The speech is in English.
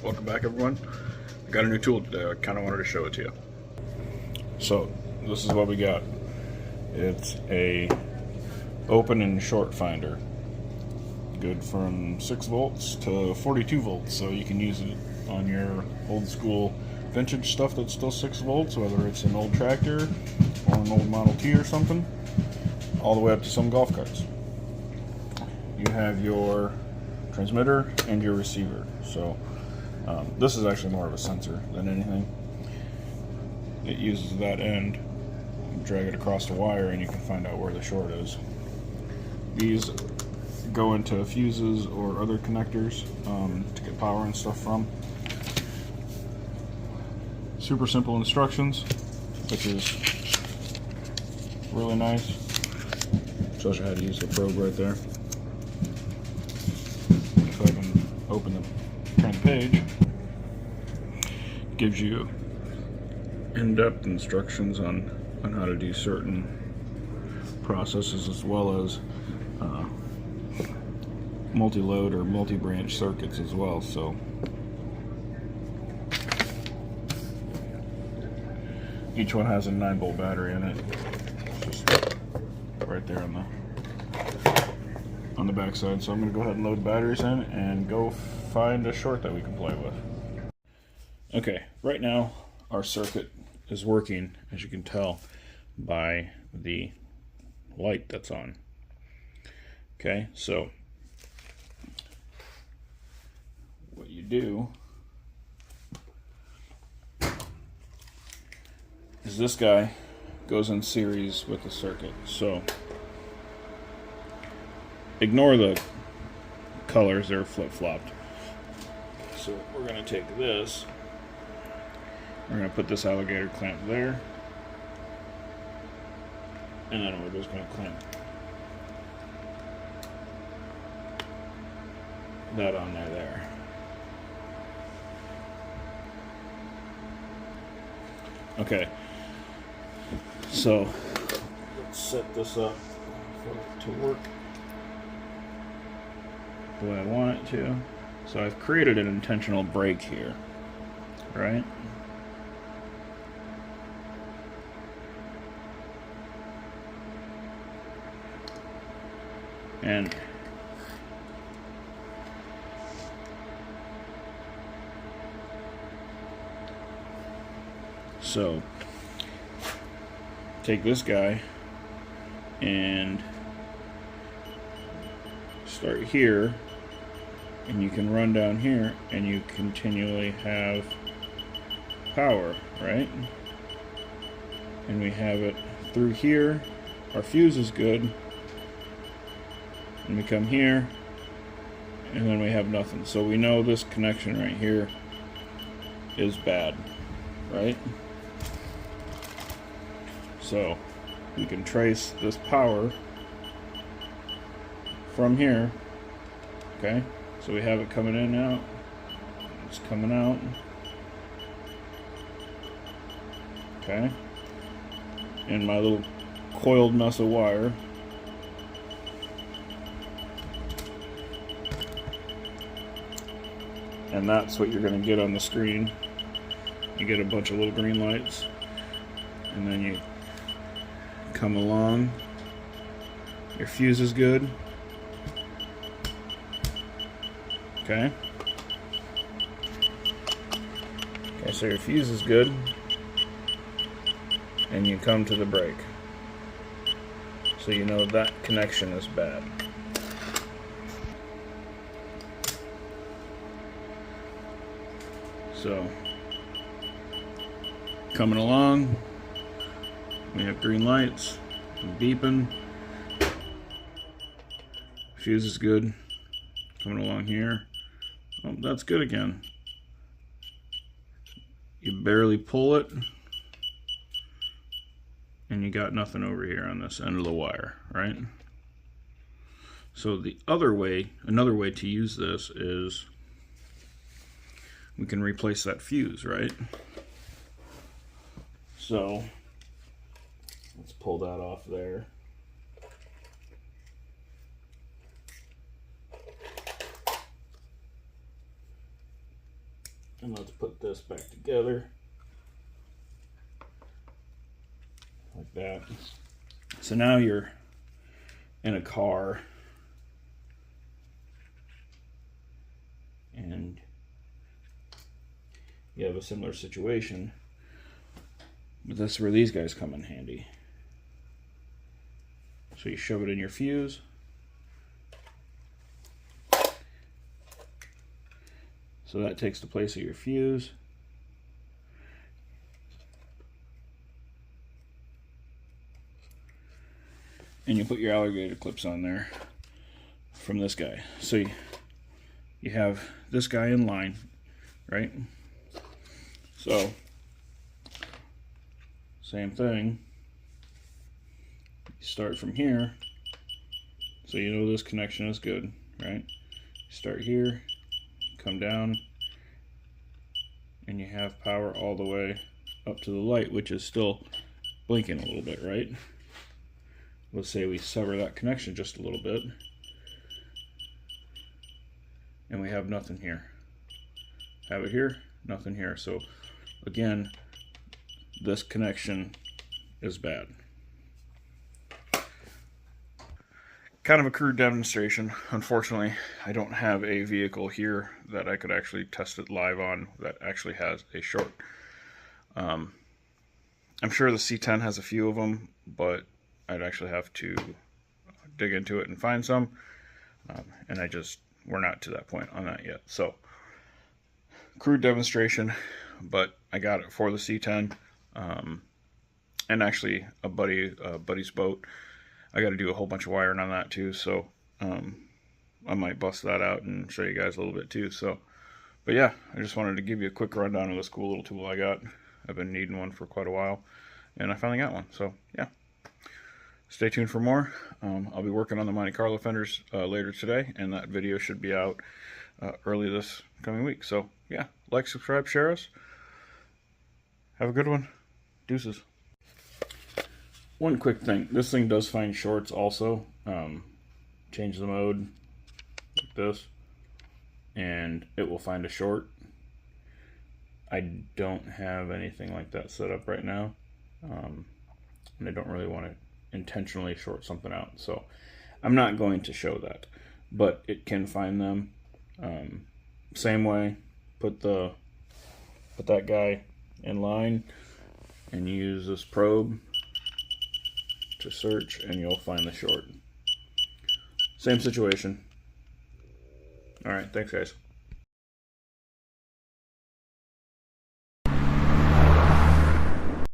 Welcome back, everyone. I got a new tool today. I kind of wanted to show it to you. So this is what we got. It's a open and short finder. Good from 6 volts to 42 volts, so you can use it on your old school vintage stuff that's still 6 volts, whether it's an old tractor or an old Model T or something, all the way up to some golf carts. You have your transmitter and your receiver. So this is actually more of a sensor than anything. It uses that end, drag it across the wire, and you can find out where the short is. These go into fuses or other connectors to get power and stuff from. Super simple instructions, which is really nice. Shows you how to use the probe right there. If I can open the front page, it gives you in-depth instructions on how to do certain processes, as well as multi-load or multi-branch circuits as well. So each one has a 9-volt battery in it. It's just right there on the back side. So I'm going to go ahead and load the batteries in and go find a short that we can play with. Okay, right now our circuit is working, as you can tell by the light that's on. Okay, so what you do is this guy goes in series with the circuit. So ignore the colors, they're flip-flopped. So we're going to take this, we're going to put this alligator clamp there, and then we're just going to clamp that on there. Okay, so let's set this up for it to work the way I want it to. So I've created an intentional break here, right? And so take this guy and start here, and you can run down here and you continually have power, right? And we have it through here. Our fuse is good, and we come here and then we have nothing. So we know this connection right here is bad, right? So we can trace this power from here. Okay, so we have it coming in and out. It's coming out. Okay, and my little coiled mess of wire. And that's what you're going to get on the screen. You get a bunch of little green lights, and then you come along. Your fuse is good. Okay. Okay, so your fuse is good, and you come to the break. So you know that connection is bad. So, coming along, we have green lights, beeping, fuse is good, coming along here, oh, that's good again. You barely pull it, and you got nothing over here on this end of the wire, right? So the other way, another way to use this is we can replace that fuse, right? So let's pull that off there. And let's put this back together. Like that. So now you're in a car and you have a similar situation, but that's where these guys come in handy. So you shove it in your fuse. So that takes the place of your fuse. And you put your alligator clips on there from this guy. So you have this guy in line, right? So, same thing. You start from here. So you know this connection is good, right? Start here, come down, and you have power all the way up to the light, which is still blinking a little bit, right? Let's say we sever that connection just a little bit, and we have nothing here. Have it here, nothing here. So again, this connection is bad. Kind of a crude demonstration. Unfortunately, I don't have a vehicle here that I could actually test it live on that actually has a short. I'm sure the C10 has a few of them, but I'd actually have to dig into it and find some. And we're not to that point on that yet. So, crude demonstration, but I got it for the C10. And actually a buddy's boat. I got to do a whole bunch of wiring on that too, so I might bust that out and show you guys a little bit too. So, but yeah, I just wanted to give you a quick rundown of this cool little tool I got. I've been needing one for quite a while, and I finally got one. So yeah, stay tuned for more. I'll be working on the Monte Carlo fenders later today, and that video should be out early this coming week. So yeah, like, subscribe, share us. Have a good one. Deuces. One quick thing, this thing does find shorts also. Change the mode like this and it will find a short. I don't have anything like that set up right now, and I don't really want to intentionally short something out, so I'm not going to show that, but it can find them. Same way, put that guy in line and use this probe to search and you'll find the short. Same situation. Alright, thanks guys.